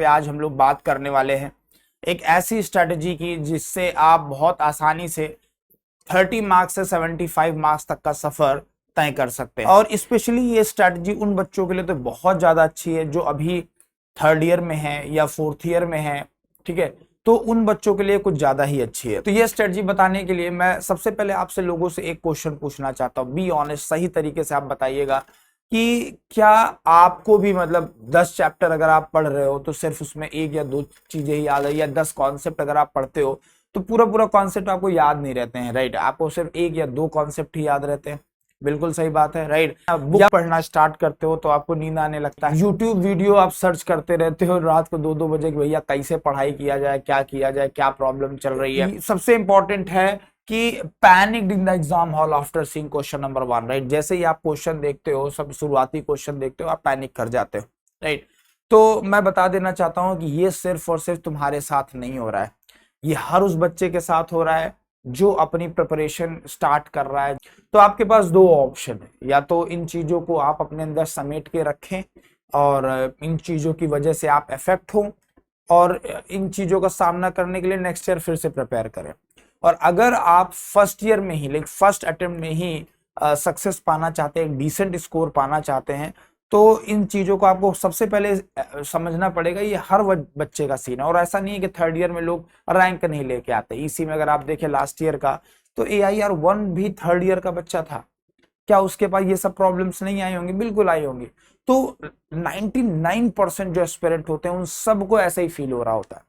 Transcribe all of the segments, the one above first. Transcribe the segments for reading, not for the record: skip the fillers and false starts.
पे आज हम लोग बात करने वाले हैं एक ऐसी स्ट्रेटजी की जिससे आप बहुत आसानी से 30 मार्क्स से 75 मार्क्स तक का सफर तय कर सकते हैं। और स्पेशली ये स्ट्रेटजी उन बच्चों के लिए तो बहुत ज्यादा अच्छी है जो अभी थर्ड ईयर में है या फोर्थ ईयर में है, ठीक है, तो उन बच्चों के लिए कुछ ज्यादा ही अच्छी है। तो ये स्ट्रेटजी बताने के लिए मैं सबसे पहले आपसे लोगों से एक क्वेश्चन पूछना चाहता हूँ, बी ऑनेस्ट, सही तरीके से आप बताइएगा कि क्या आपको भी मतलब 10 चैप्टर अगर आप पढ़ रहे हो तो सिर्फ उसमें एक या दो चीजें ही याद है, या 10 कॉन्सेप्ट अगर आप पढ़ते हो तो पूरा पूरा कॉन्सेप्ट आपको याद नहीं रहते हैं, राइट? आपको सिर्फ एक या दो कॉन्सेप्ट ही याद रहते हैं। बिल्कुल सही बात है, राइट? बुक पढ़ना स्टार्ट करते हो तो आपको नींद आने लगता है, यूट्यूब वीडियो आप सर्च करते रहते हो रात को 2-2 बजे कि भैया कैसे पढ़ाई किया जाए, क्या किया जाए, क्या प्रॉब्लम चल रही है। सबसे इंपॉर्टेंट है कि panicked in the exam hall after seeing question number 1, right? जैसे ही आप क्वेश्चन देखते हो, सब शुरुआती क्वेश्चन देखते हो, आप पैनिक कर जाते हो, राइट? तो मैं बता देना चाहता हूं कि ये सिर्फ और सिर्फ तुम्हारे साथ नहीं हो रहा है, ये हर उस बच्चे के साथ हो रहा है जो अपनी प्रिपरेशन स्टार्ट कर रहा है। तो आपके पास दो ऑप्शन है, या तो इन चीजों को आप अपने अंदर समेट के रखें और इन चीजों की वजह से आप इफेक्ट हो और इन चीजों का सामना करने के लिए नेक्स्ट ईयर फिर से प्रिपेयर करें। और अगर आप फर्स्ट ईयर में ही, लाइक फर्स्ट अटेम्प्ट में ही सक्सेस पाना चाहते हैं, डिसेंट स्कोर पाना चाहते हैं, तो इन चीजों को आपको सबसे पहले समझना पड़ेगा। ये हर बच्चे का सीन है, और ऐसा नहीं है कि थर्ड ईयर में लोग रैंक नहीं लेके आते। इसी में अगर आप देखें लास्ट ईयर का, तो AIR 1 भी थर्ड ईयर का बच्चा था, क्या उसके पास ये सब प्रॉब्लम्स नहीं आई होंगी? बिल्कुल आई होंगी। तो 99% जो एस्पिरेंट होते हैं उन सबको ऐसा ही फील हो रहा होता है।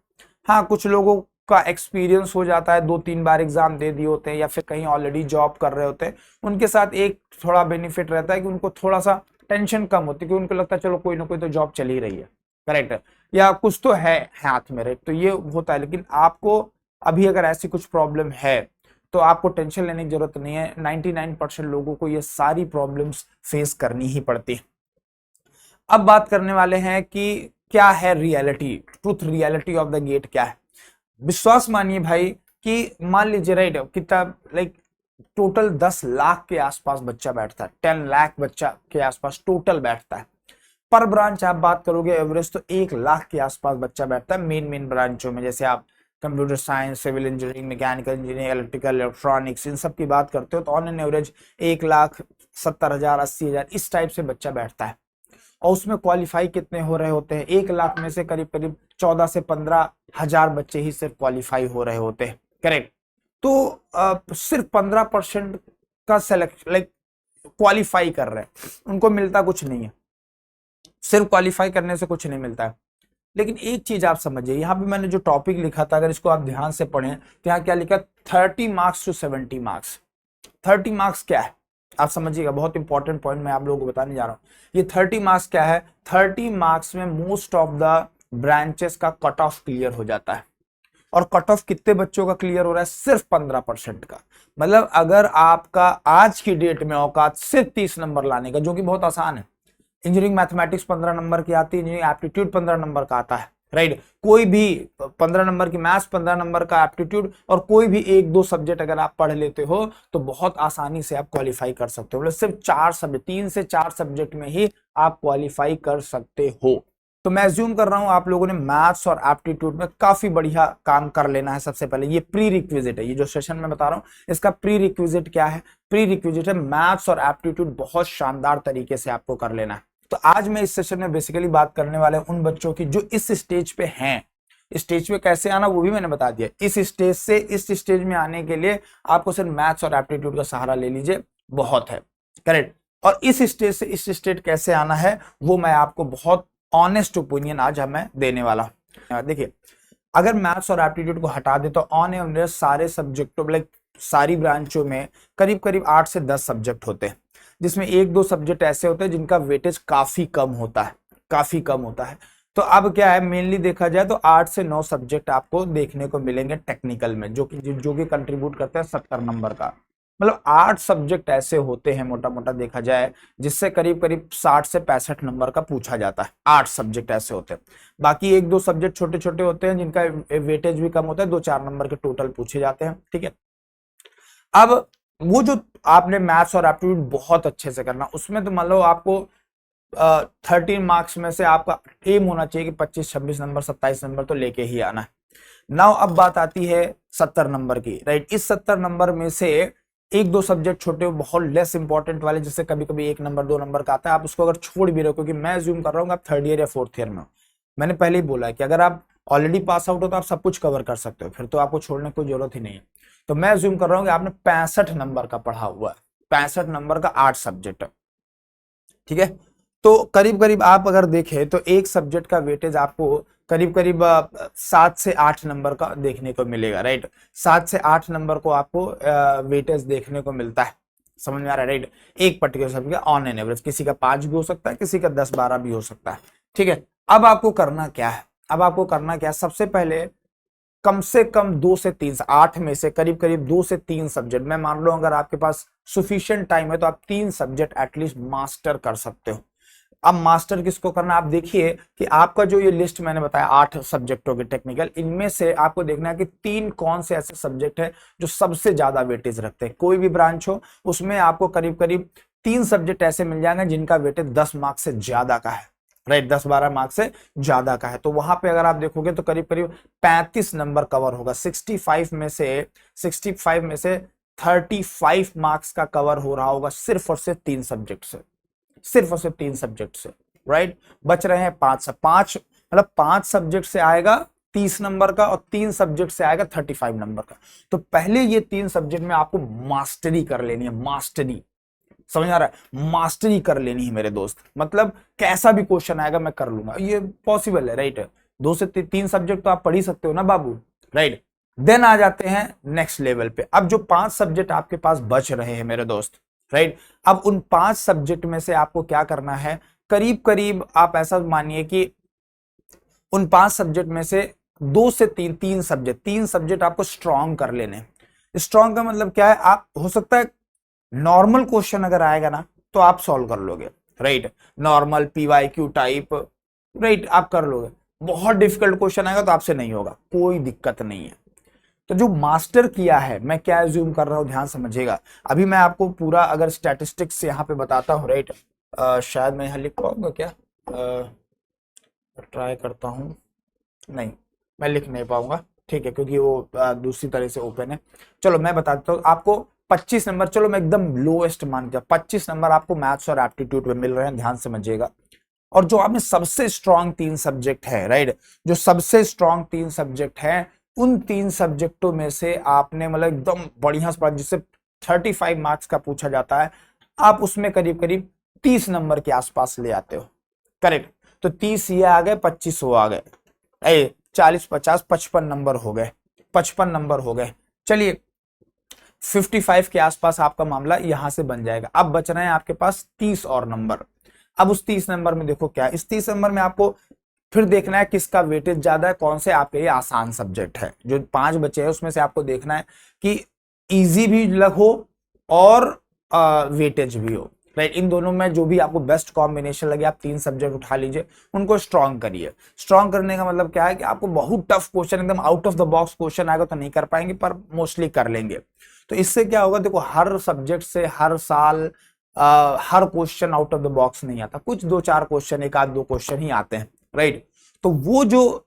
हाँ, कुछ लोगों का एक्सपीरियंस हो जाता है, 2-3 बार एग्जाम दे दिए होते हैं या फिर कहीं ऑलरेडी जॉब कर रहे होते हैं, उनके साथ एक थोड़ा बेनिफिट रहता है कि उनको थोड़ा सा टेंशन कम होती है, क्योंकि उनको लगता है चलो कोई ना कोई तो जॉब चल ही रही है, करेक्ट, या कुछ तो है हाथ में, राइट? तो ये होता है। लेकिन आपको अभी अगर ऐसी कुछ प्रॉब्लम है तो आपको टेंशन लेने की जरूरत नहीं है। 99% लोगों को ये सारी प्रॉब्लम्स फेस करनी ही पड़ती है। अब बात करने वाले हैं कि क्या है reality, truth reality of the gate क्या है। विश्वास मानिए भाई कि मान लीजिए, राइट, कितना लाइक टोटल 10 लाख के आसपास बच्चा बैठता है, 10 लाख बच्चा के आसपास टोटल बैठता है। पर ब्रांच आप बात करोगे एवरेज तो 1 लाख के आसपास बच्चा बैठता है मेन ब्रांचों में। जैसे आप computer science, civil engineering, mechanical engineering, electrical, electronics, इन सब की बात करते हो तो ऑन एन एवरेज 1,70,000, 80,000 इस टाइप से बच्चा बैठता है। और उसमें क्वालिफाई कितने हो रहे होते हैं? 1 लाख में से करीब करीब 14 से 15,000 बच्चे ही सिर्फ क्वालिफाई हो रहे होते हैं, करेक्ट? तो सिर्फ 15% का सेलेक्ट लाइक क्वालिफाई कर रहे हैं, उनको मिलता कुछ नहीं है, सिर्फ क्वालिफाई करने से कुछ नहीं मिलता है। लेकिन एक चीज आप समझिए, यहाँ पे मैंने जो टॉपिक लिखा था, अगर इसको आप ध्यान से पढ़ें तो यहाँ क्या लिखा, 30 मार्क्स टू 70 मार्क्स। 30 मार्क्स क्या है आप समझिएगा, बहुत इंपॉर्टेंट पॉइंट मैं आप लोगों को बताने जा रहा हूँ। ये 30 मार्क्स क्या है? 30 मार्क्स में मोस्ट ऑफ द ब्रांचेस का कट ऑफ क्लियर हो जाता है। और कट ऑफ कितने बच्चों का क्लियर हो रहा है? सिर्फ 15% का। मतलब अगर आपका आज की डेट में औकात सिर्फ 30 नंबर लाने का, जो कि बहुत आसान है, इंजीनियरिंग मैथमेटिक्स 15 नंबर की आती है, इंजीनियरिंग एप्टीट्यूड 15 नंबर का आता है, राइट? कोई भी 15 नंबर की मैथ्स, 15 नंबर का एप्टीट्यूड, और कोई भी 1-2 सब्जेक्ट अगर आप पढ़ लेते हो तो बहुत आसानी से आप क्वालिफाई कर सकते हो। मतलब सिर्फ 4 सब्जेक्ट, 3 से 4 सब्जेक्ट में ही आप क्वालिफाई कर सकते हो। तो मैं एज्यूम कर रहा हूं आप लोगों ने मैथ्स और एप्टीट्यूड में काफी बढ़िया काम कर लेना है। सबसे पहले ये प्री रिक्विजिट है, ये जो सेशन में बता रहा हूं इसका प्री रिक्विजिट क्या है? प्री रिक्विजिट है मैथ्स और एप्टीट्यूड बहुत शानदार तरीके से आपको कर लेना है। तो आज मैं इस सेशन में बेसिकली बात करने वाले उन बच्चों की जो इस स्टेज पे हैं। स्टेज पे कैसे आना वो भी मैंने बता दिया। इस स्टेज से इस स्टेज में आने के लिए आपको सिर्फ मैथ्स और एप्टीट्यूड का सहारा ले लीजिए, बहुत है, करेक्ट? और इस स्टेज से इस स्टेज कैसे आना है वो मैं आपको बहुत ऑनेस्ट ओपिनियन आज हमें देने वाला हूं। देखिए, अगर मैथ्स और एप्टीट्यूड को हटा दे तो ऑन एवरेज सारे सब्जेक्टों लाइक सारी ब्रांचों में करीब करीब 8 से 10 सब्जेक्ट होते हैं, जिसमें 1-2 सब्जेक्ट ऐसे होते हैं जिनका वेटेज काफी कम होता है, काफी कम होता है। तो अब क्या है, मेनली देखा जाए तो 8 से 9 सब्जेक्ट आपको देखने को मिलेंगे टेक्निकल में, जो कि कंट्रीब्यूट करते हैं 70 नंबर का। मतलब 8 सब्जेक्ट ऐसे होते हैं मोटा मोटा देखा जाए जिससे करीब करीब 60 से 65 नंबर का पूछा जाता है। 8 सब्जेक्ट ऐसे होते हैं, बाकी 1-2 सब्जेक्ट छोटे छोटे होते हैं जिनका वेटेज भी कम होता है, 2-4 नंबर के टोटल पूछे जाते हैं, ठीक है? अब वो जो आपने मैथ्स और एप्टीट्यूड बहुत अच्छे से करना, उसमें तो मान लो आपको 13 मार्क्स में से आपका एम होना चाहिए कि 25 26 नंबर 27 नंबर तो लेके ही आना है। नाउ अब बात आती है 70 नंबर की, राइट। इस 70 नंबर में से एक दो सब्जेक्ट छोटे बहुत लेस इंपॉर्टेंट वाले, जैसे कभी कभी 1 नंबर 2 नंबर का आता है, आप उसको अगर छोड़ भी रहे हो, क्योंकि मैं अज्यूम कर रहा हूँ आप 3rd ईयर या 4th ईयर में हो। मैंने पहले ही बोला है कि अगर आप ऑलरेडी पास आउट हो तो आप सब कुछ कवर कर सकते हो, फिर तो आपको छोड़ने की कोई जरूरत ही नहीं है। तो मैं अज्यूम कर रहा हूँ कि आपने 65 नंबर का पढ़ा हुआ है, 65 नंबर का 8 सब्जेक्ट है, ठीक है। तो करीब करीब आप अगर देखें तो एक सब्जेक्ट का वेटेज आपको करीब करीब 7 से 8 नंबर का देखने को मिलेगा, राइट। 7 से 8 नंबर को आपको वेटेज देखने को मिलता है, समझ में आ रहा है, राइट। एक पर्टिकुलर सब्जेक्ट का ऑन एन एवरेज, किसी का 5 भी हो सकता है, किसी का 10-12 भी हो सकता है, ठीक है। अब आपको करना क्या है, अब आपको करना क्या है, सबसे पहले कम से कम 2 से 3, 8 में से करीब करीब 2 से 3 सब्जेक्ट, मैं मान लो अगर आपके पास सुफिशिएंट टाइम है तो आप 3 सब्जेक्ट एटलीस्ट मास्टर कर सकते हो। अब मास्टर किसको करना, आप देखिए कि आपका जो ये लिस्ट मैंने बताया 8 सब्जेक्टों के टेक्निकल, इनमें से आपको देखना है कि 3 कौन से ऐसे सब्जेक्ट है जो सबसे ज्यादा वेटेज रखते हैं। कोई भी ब्रांच हो उसमें आपको करीब करीब 3 सब्जेक्ट ऐसे मिल जाएंगे जिनका वेटेज 10 मार्क्स से ज्यादा का है, राइट, 10-12 मार्क्स से ज्यादा का है। तो वहां पे अगर आप देखोगे तो करीब करीब 35 नंबर कवर होगा। 65 में से 35 मार्क्स का कवर हो रहा होगा सिर्फ और सिर्फ 3 सब्जेक्ट से, सिर्फ और सिर्फ 3 सब्जेक्ट से, राइट। बच रहे हैं 5 से 5, मतलब 5 सब्जेक्ट से आएगा 30 नंबर का और 3 सब्जेक्ट से आएगा 35 नंबर का। तो पहले ये 3 सब्जेक्ट में आपको मास्टरी कर लेनी है, मास्टरी, समझ आ रहा है, मास्टरी कर लेनी है मेरे दोस्त। मतलब कैसा भी क्वेश्चन आएगा मैं कर लूंगा, ये पॉसिबल है, राइट। 2 से 3 सब्जेक्ट तो आप पढ़ ही सकते हो ना बाबू, राइट। देन आ जाते हैं नेक्स्ट लेवल पे। अब जो 5 सब्जेक्ट आपके पास बच रहे हैं मेरे दोस्त, राइट, अब उन 5 सब्जेक्ट में से आपको क्या करना है, करीब करीब आप ऐसा मानिए कि उन 5 सब्जेक्ट में से 2 से 3 सब्जेक्ट आपको स्ट्रॉन्ग कर लेने। स्ट्रॉन्ग का मतलब क्या है, आप हो सकता है नॉर्मल क्वेश्चन अगर आएगा ना तो आप सॉल्व कर लोगे, right, normal PYQ type, right, आप कर लोगे। बहुत डिफिकल्ट क्वेश्चन आएगा तो आपसे नहीं होगा, कोई दिक्कत नहीं है। तो जो मास्टर किया है, मैं क्या एज्यूम कर रहा हूं ध्यान समझिएगा। अभी मैं आपको पूरा अगर स्टैटिस्टिक्स यहाँ पे बताता हूँ, राइट, शायद मैं यहाँ लिख पाऊंगा क्या, ट्राई करता हूँ, नहीं मैं लिख नहीं पाऊंगा, ठीक है, क्योंकि वो दूसरी तरह से ओपन है। चलो मैं बता देता हूँ आपको 25 नंबर, चलो मैं एकदम लोएस्ट मान के 25 नंबर आपको मैथ्स और एप्टीट्यूड में मिल रहे हैं, ध्यान समझिएगा। और जो आपने सबसे स्ट्रॉन्ग 3 सब्जेक्ट है, राइट, जो सबसे स्ट्रॉन्ग 3 सब्जेक्ट है, उन 3 सब्जेक्टों में से आपने मतलब एकदम बढ़िया से, जिससे 35 मार्क्स का पूछा जाता है, आप उसमें करीब करीब 30 नंबर के आसपास ले आते हो, करेक्ट। तो 30 ये आ गए, 25 वो आ गए, 40 50 55 नंबर हो गए, 55 नंबर हो गए। चलिए 55 के आसपास आपका मामला यहां से बन जाएगा। अब बच रहे हैं आपके पास 30 और नंबर। अब उस 30 नंबर में देखो क्या, इस 30 नंबर में आपको फिर देखना है किसका वेटेज ज्यादा है, कौन से आपके लिए आसान सब्जेक्ट है। जो 5 बचे हैं उसमें से आपको देखना है कि इजी भी हो और वेटेज भी हो, राइट। इन दोनों में जो भी आपको बेस्ट कॉम्बिनेशन लगे आप 3 सब्जेक्ट उठा लीजिए, उनको स्ट्रॉन्ग करिए। स्ट्रॉन्ग करने का मतलब क्या है कि आपको बहुत टफ क्वेश्चन, एकदम out of the box question आएगा तो नहीं कर पाएंगे, पर मोस्टली कर लेंगे। तो इससे क्या होगा, देखो हर सब्जेक्ट से हर साल हर question out of the box नहीं आता, कुछ 2-4 क्वेश्चन, 1-2 क्वेश्चन ही आते हैं, राइट। तो वो जो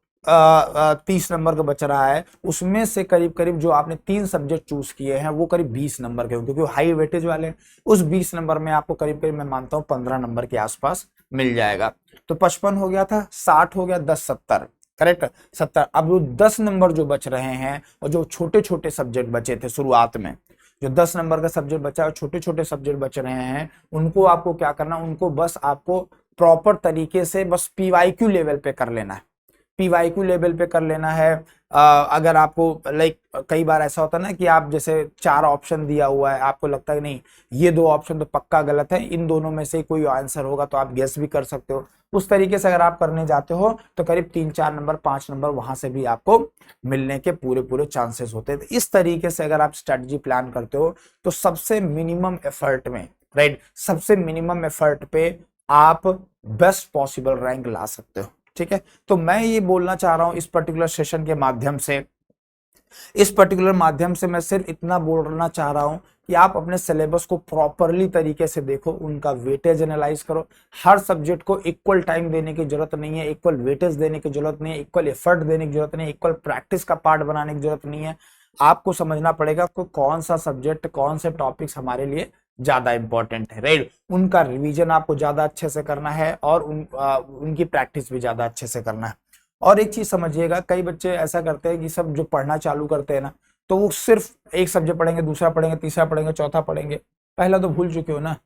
30 नंबर का बच रहा है उसमें से करीब करीब जो आपने 3 सब्जेक्ट चूज किए हैं वो करीब 20 नंबर के, क्योंकि वो हाई वेटेज वाले हैं। उस 20 नंबर में आपको करीब करीब मैं मानता हूं 15 नंबर के आसपास मिल जाएगा। तो 55 हो गया था, 60 हो गया, 10 70, करेक्ट 70। अब वो 10 नंबर जो बच रहे हैं और जो छोटे छोटे सब्जेक्ट बचे थे शुरुआत में, जो 10 नंबर का सब्जेक्ट बचा और छोटे छोटे सब्जेक्ट बच रहे हैं, उनको आपको क्या करना, उनको बस आपको प्रॉपर तरीके से बस पीवाईक्यू लेवल पे कर लेना है, पीवाईक्यू लेवल पे कर लेना है। अगर आपको लाइक कई बार ऐसा होता है ना कि आप जैसे 4 ऑप्शन दिया हुआ है, आपको लगता है नहीं ये 2 ऑप्शन तो पक्का गलत है, इन दोनों में से कोई आंसर होगा, तो आप गेस भी कर सकते हो। उस तरीके से अगर आप करने जाते हो तो करीब 3-4 नंबर 5 नंबर वहां से भी आपको मिलने के पूरे पूरे चांसेस होते हैं। इस तरीके से अगर आप स्ट्रेटजी प्लान करते हो तो सबसे मिनिमम एफर्ट में, राइट, सबसे मिनिमम एफर्ट पे आप बेस्ट पॉसिबल रैंक ला सकते हो, ठीक है। तो मैं ये बोलना चाह रहा हूं इस पर्टिकुलर सेशन के माध्यम से, इस पर्टिकुलर माध्यम से मैं सिर्फ इतना बोलना चाह रहा हूं कि आप अपने सिलेबस को प्रॉपरली तरीके से देखो, उनका वेटेज एनालाइज करो। हर सब्जेक्ट को इक्वल टाइम देने की जरूरत नहीं है, इक्वल वेटेज देने की जरूरत नहीं है, इक्वल एफर्ट देने की जरूरत नहीं है, इक्वल प्रैक्टिस का पार्ट बनाने की जरूरत नहीं है। आपको समझना पड़ेगा कि कौन सा सब्जेक्ट, कौन से टॉपिक्स हमारे लिए ज्यादा इंपॉर्टेंट है, राइट। उनका रिवीजन आपको ज्यादा अच्छे से करना है और उनकी प्रैक्टिस भी ज्यादा अच्छे से करना है। और एक चीज समझिएगा, कई बच्चे ऐसा करते हैं कि सब जो पढ़ना चालू करते हैं ना, तो वो सिर्फ एक सब्जेक्ट पढ़ेंगे, दूसरा पढ़ेंगे, तीसरा पढ़ेंगे, चौथा पढ़ेंगे, पहला तो भूल चुके हो ना,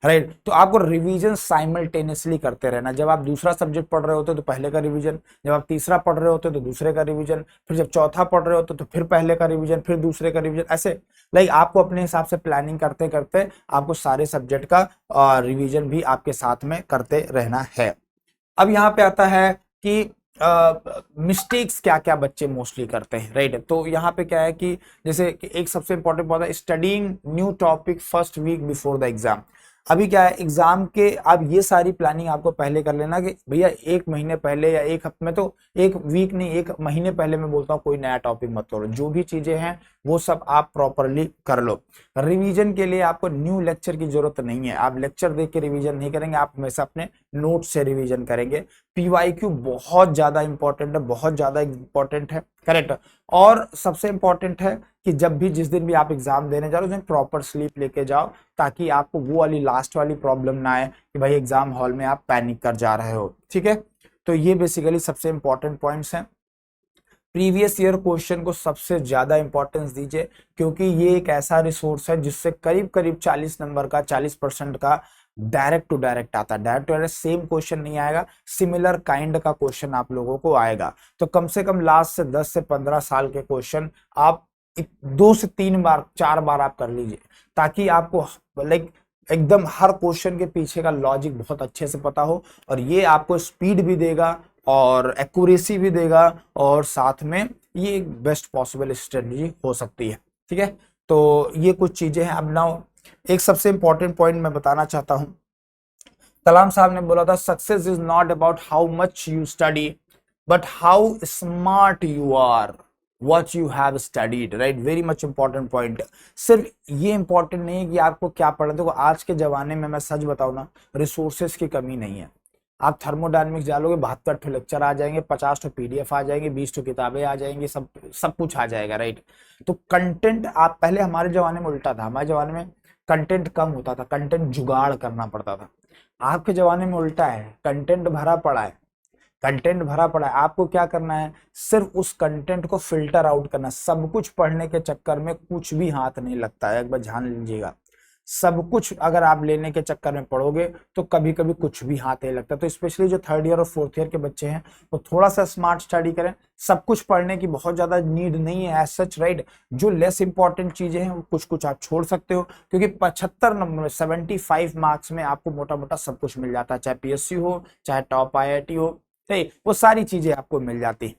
राइट। तो आपको रिवीजन साइमल्टेनियसली करते रहना। जब आप दूसरा सब्जेक्ट पढ़ रहे होते हो तो पहले का रिवीजन, जब आप तीसरा पढ़ रहे होते हो तो दूसरे का रिवीजन, फिर जब चौथा पढ़ रहे होते हो तो फिर पहले का रिवीजन, फिर दूसरे का रिवीजन, ऐसे लाइक आपको अपने हिसाब से प्लानिंग करते करते आपको सारे सब्जेक्ट का रिवीजन भी आपके साथ में करते रहना है। अब यहाँ पे आता है कि मिस्टेक्स क्या क्या बच्चे मोस्टली करते हैं, राइट। तो यहाँ पे क्या है कि जैसे कि एक सबसे इंपॉर्टेंट बात है, studying new topic first week before the exam. अभी क्या है, एग्जाम के अब ये सारी प्लानिंग आपको पहले कर लेना कि भैया एक महीने पहले या एक हफ्ते में, तो एक वीक नहीं, एक महीने पहले मैं बोलता हूँ कोई नया टॉपिक मत करो। जो भी चीजें हैं वो सब आप प्रॉपरली कर लो। रिवीजन के लिए आपको न्यू लेक्चर की जरूरत नहीं है, आप लेक्चर देख के रिवीजन नहीं करेंगे, आप हमेशा अपने नोट से रिवीजन करेंगे। पीवाईक्यू बहुत ज्यादा इंपॉर्टेंट है, बहुत ज्यादा इंपॉर्टेंट है, करेक्ट। और सबसे इंपॉर्टेंट है कि जब भी जिस दिन भी आप एग्जाम देने जा रहे हो उसमें प्रॉपर स्लीप लेके जाओ, ताकि आपको वो वाली लास्ट वाली प्रॉब्लम ना आए कि भाई एग्जाम हॉल में आप पैनिक कर जा रहे हो, ठीक है। तो ये बेसिकली सबसे इंपॉर्टेंट पॉइंट्स हैं। प्रीवियस ईयर क्वेश्चन को सबसे ज्यादा इंपॉर्टेंस दीजिए, क्योंकि ये एक ऐसा रिसोर्स है जिससे करीब करीब 40 नंबर का, 40% का डायरेक्ट टू डायरेक्ट आता है। Direct to direct same question नहीं आएगा, सिमिलर काइंड का क्वेश्चन आप लोगों को आएगा। तो कम से कम लास्ट से 10 से 15 साल के क्वेश्चन आप 2 से 3 बार, 4 बार आप कर लीजिए, ताकि आपको लाइक एकदम हर क्वेश्चन के पीछे का लॉजिक बहुत अच्छे से पता हो। और ये आपको स्पीड भी देगा और एक्यूरेसी भी देगा, और साथ में ये एक बेस्ट पॉसिबल स्ट्रेटजी हो सकती है, ठीक है। तो ये कुछ चीजें हैं। अब नाउ एक सबसे इंपॉर्टेंट पॉइंट मैं बताना चाहता हूं। कलाम साहब ने बोला था, success is not about how much you study but how smart you are, what you have studied, right? very much important point। सिर्फ ये इंपॉर्टेंट नहीं है कि आपको क्या पढ़ना। देखो आज के जमाने में मैं सच बताऊं ना, रिसोर्सेस की कमी नहीं है। आप थर्मोडायनेमिक्स डालोगे 72 ठो लेक्चर आ जाएंगे, 50 ठो पीडीएफ आ जाएंगे, 20 ठो किताबें आ जाएंगी, सब सब कुछ आ जाएगा, राइट। तो कंटेंट, आप पहले हमारे जमाने में उल्टा था, हमारे जमाने में कंटेंट कम होता था, कंटेंट जुगाड़ करना पड़ता था। आपके जमाने में उल्टा है, कंटेंट भरा पड़ा है, कंटेंट भरा पड़ा है। आपको क्या करना है, सिर्फ उस कंटेंट को फिल्टर आउट करना। सब कुछ पढ़ने के चक्कर में कुछ भी हाथ नहीं लगता है, एक बार ध्यान लीजिएगा। सब कुछ अगर आप लेने के चक्कर में पढ़ोगे तो कभी कभी कुछ भी हाथ नहीं लगता। तो स्पेशली जो 3rd ईयर और 4th ईयर के बच्चे हैं वो थोड़ा सा स्मार्ट स्टडी करें। सब कुछ पढ़ने की बहुत ज्यादा नीड नहीं है एज सच, राइट। जो लेस इंपॉर्टेंट चीजें हैं वो कुछ कुछ आप छोड़ सकते हो, क्योंकि 75 नंबर में, 75 मार्क्स में आपको मोटा मोटा सब कुछ मिल जाता है, चाहे पीएससी हो, चाहे टॉप आईआईटी हो, ठीक, वो सारी चीजें आपको मिल जाती।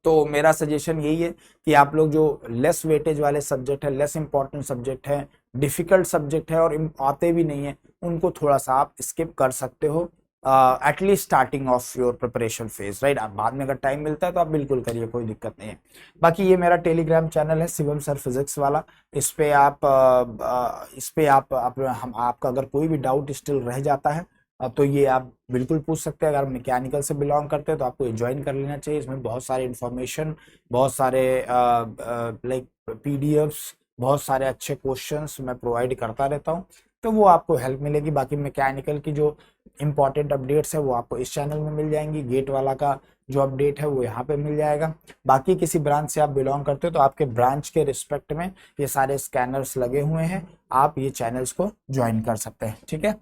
तो मेरा सजेशन यही है कि आप लोग जो लेस वेटेज वाले सब्जेक्ट है, लेस इंपॉर्टेंट सब्जेक्ट है, डिफिकल्ट सब्जेक्ट है और आते भी नहीं है, उनको थोड़ा सा आप स्किप कर सकते हो at least starting of your preparation phase, right. आप बाद में अगर टाइम मिलता है तो आप बिल्कुल करिए, कोई दिक्कत नहीं है। बाकी ये मेरा टेलीग्राम चैनल है शिवम सर फिजिक्स वाला, इस पे आप आपका अगर कोई भी डाउट स्टिल रह जाता है तो ये आप बिल्कुल पूछ सकते हैं। अगर मैकेनिकल से बिलोंग करते हैं तो आपको ज्वाइन कर लेना चाहिए। इसमें बहुत सारे इंफॉर्मेशन, बहुत सारे लाइक पीडीएफ्स, बहुत सारे अच्छे क्वेश्चंस मैं प्रोवाइड करता रहता हूँ, तो वो आपको हेल्प मिलेगी। बाकी मैकेनिकल की जो इंपॉर्टेंट अपडेट्स है वो आपको इस चैनल में मिल जाएंगी। गेट वाला का जो अपडेट है वो यहाँ पे मिल जाएगा। बाकी किसी ब्रांच से आप बिलोंग करते हो तो आपके ब्रांच के रिस्पेक्ट में ये सारे स्कैनर्स लगे हुए हैं, आप ये चैनल्स को ज्वाइन कर सकते हैं, ठीक है।